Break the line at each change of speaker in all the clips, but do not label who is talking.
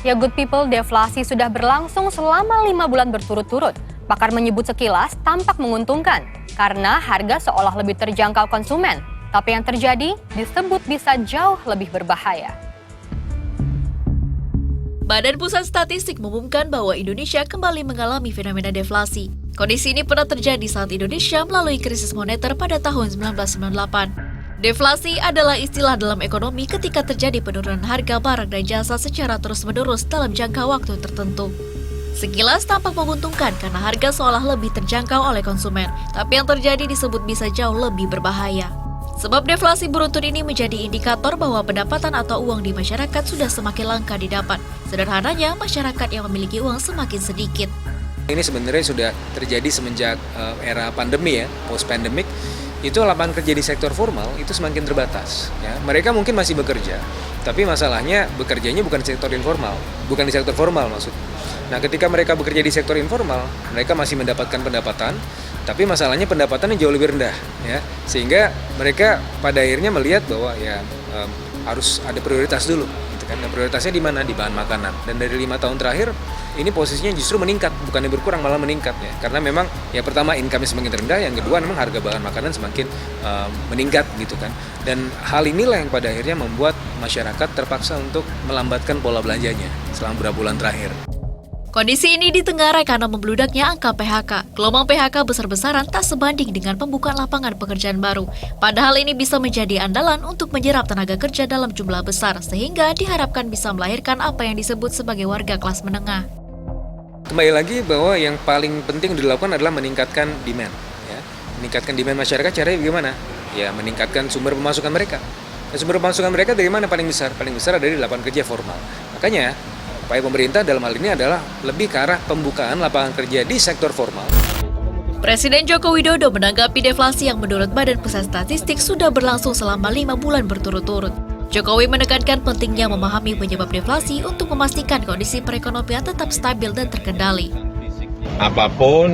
Ya good people, deflasi sudah berlangsung selama 5 bulan berturut-turut. Pakar menyebut sekilas tampak menguntungkan karena harga seolah lebih terjangkau konsumen. Tapi yang terjadi disebut bisa jauh lebih berbahaya.
Badan Pusat Statistik mengumumkan bahwa Indonesia kembali mengalami fenomena deflasi. Kondisi ini pernah terjadi saat Indonesia melalui krisis moneter pada tahun 1998. Deflasi adalah istilah dalam ekonomi ketika terjadi penurunan harga barang dan jasa secara terus-menerus dalam jangka waktu tertentu. Sekilas tampak menguntungkan karena harga seolah lebih terjangkau oleh konsumen, tapi yang terjadi disebut bisa jauh lebih berbahaya. Sebab deflasi beruntun ini menjadi indikator bahwa pendapatan atau uang di masyarakat sudah semakin langka didapat. Sederhananya, masyarakat yang memiliki uang semakin sedikit.
Ini sebenarnya sudah terjadi semenjak era pandemi ya, post-pandemic. Itu lapangan kerja di sektor formal itu semakin terbatas. Ya. Mereka mungkin masih bekerja, tapi masalahnya bekerjanya bukan di sektor informal, bukan di sektor formal maksudnya. Nah, ketika mereka bekerja di sektor informal, mereka masih mendapatkan pendapatan, tapi masalahnya pendapatannya jauh lebih rendah, ya. Sehingga mereka pada akhirnya melihat bahwa ya harus ada prioritas dulu, gitu kan. Dan prioritasnya di mana? Di bahan makanan. Dan dari 5 tahun terakhir, ini posisinya justru meningkat, bukannya berkurang malah meningkat ya. Karena memang ya pertama income-nya semakin rendah, yang kedua memang harga bahan makanan semakin meningkat gitu kan. Dan hal inilah yang pada akhirnya membuat masyarakat terpaksa untuk melambatkan pola belanjanya selama beberapa bulan terakhir.
Kondisi ini ditengarai karena membludaknya angka PHK. Gelombang PHK besar-besaran tak sebanding dengan pembukaan lapangan pekerjaan baru. Padahal ini bisa menjadi andalan untuk menyerap tenaga kerja dalam jumlah besar, sehingga diharapkan bisa melahirkan apa yang disebut sebagai warga kelas menengah.
Kembali lagi bahwa yang paling penting dilakukan adalah meningkatkan demand. Ya. Meningkatkan demand masyarakat caranya bagaimana? Ya meningkatkan sumber pemasukan mereka. Dan sumber pemasukan mereka dari mana paling besar? Paling besar dari lapangan kerja formal. Makanya upaya pemerintah dalam hal ini adalah lebih ke arah pembukaan lapangan kerja di sektor formal.
Presiden Joko Widodo menanggapi deflasi yang menurut Badan Pusat Statistik sudah berlangsung selama 5 bulan berturut-turut. Jokowi menekankan pentingnya memahami penyebab deflasi untuk memastikan kondisi perekonomian tetap stabil dan terkendali.
Apapun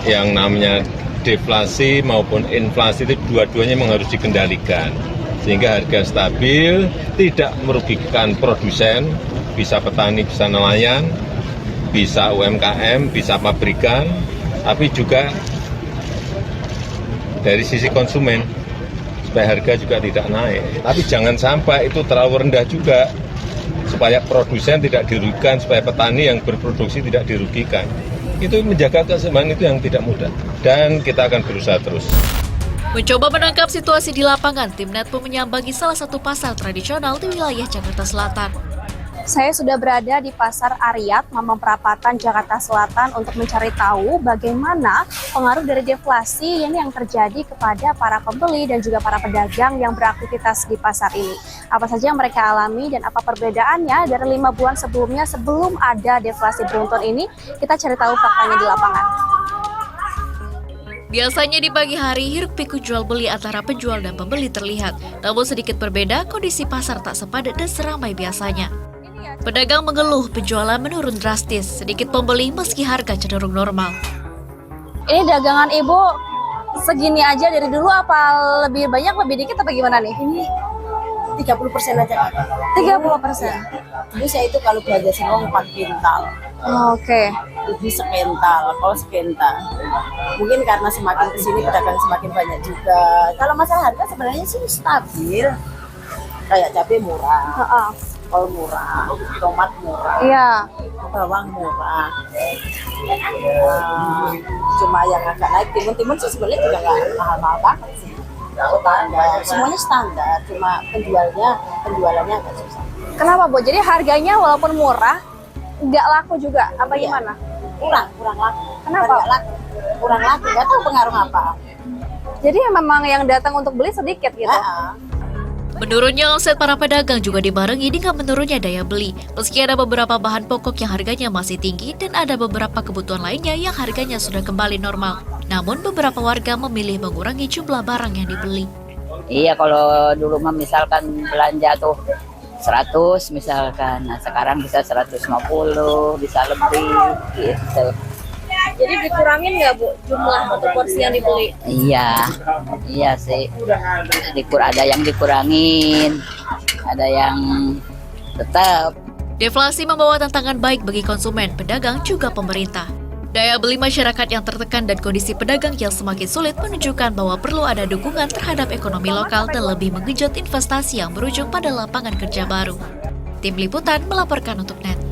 yang namanya deflasi maupun inflasi itu dua-duanya memang harus dikendalikan. Sehingga harga stabil, tidak merugikan produsen, bisa petani, bisa nelayan, bisa UMKM, bisa pabrikan, tapi juga dari sisi konsumen, supaya harga juga tidak naik. Tapi jangan sampai itu terlalu rendah juga, supaya produsen tidak dirugikan, supaya petani yang berproduksi tidak dirugikan. Itu menjaga keseimbangan itu yang tidak mudah, dan kita akan berusaha terus.
Mencoba menangkap situasi di lapangan, tim Netpo menyambangi salah satu pasar tradisional di wilayah Jakarta Selatan.
Saya sudah berada di Pasar Ariyat, Mampang Perapatan, Jakarta Selatan untuk mencari tahu bagaimana pengaruh dari deflasi yang terjadi kepada para pembeli dan juga para pedagang yang beraktivitas di pasar ini. Apa saja yang mereka alami dan apa perbedaannya dari 5 bulan sebelumnya sebelum ada deflasi beruntun ini, kita cari tahu faktanya di lapangan.
Biasanya di pagi hari, hiruk-pikuk jual beli antara penjual dan pembeli terlihat. Namun sedikit berbeda, kondisi pasar tak sepadat dan seramai biasanya. Pedagang mengeluh penjualan menurun drastis, sedikit pembeli meski harga cenderung normal.
Ini dagangan Ibu segini aja dari dulu apa lebih banyak, lebih dikit apa gimana nih?
Ini 30% aja Kak.
30%?
Jadi saya itu kalau belanja singkong 4 kintal.
Oke.
Lebih sekental, kalau sekental. Mungkin karena semakin kesini pedagang semakin banyak juga. Kalau masalah harga sebenarnya sih stabil. Kayak cabai murah, kol murah, tomat murah,
Iya.
bawang murah. Cuma yang agak naik timun sih sebenarnya juga nggak mahal-mahal banget sih. Standar, semuanya standar. Cuma penjualannya agak susah.
Kenapa Bu? Jadi harganya walaupun murah, nggak laku juga? Apa gimana?
Kurang laku.
Kenapa?
Kurang laku, nggak tahu pengaruh apa.
Jadi memang yang datang untuk beli sedikit gitu?
Menurunnya omset para pedagang juga dibarengi dengan menurunnya daya beli. Meski ada beberapa bahan pokok yang harganya masih tinggi dan ada beberapa kebutuhan lainnya yang harganya sudah kembali normal. Namun beberapa warga memilih mengurangi jumlah barang yang dibeli.
Iya, kalau dulu mah misalkan belanja tuh 100 misalkan, nah sekarang bisa 150, bisa lebih gitu.
Jadi dikurangin nggak Bu jumlah atau porsi yang dibeli?
Iya sih. Ada yang dikurangin, ada yang tetap.
Deflasi membawa tantangan baik bagi konsumen, pedagang, juga pemerintah. Daya beli masyarakat yang tertekan dan kondisi pedagang yang semakin sulit menunjukkan bahwa perlu ada dukungan terhadap ekonomi lokal dan lebih menggenjot investasi yang berujung pada lapangan kerja baru. Tim Liputan melaporkan untuk NET.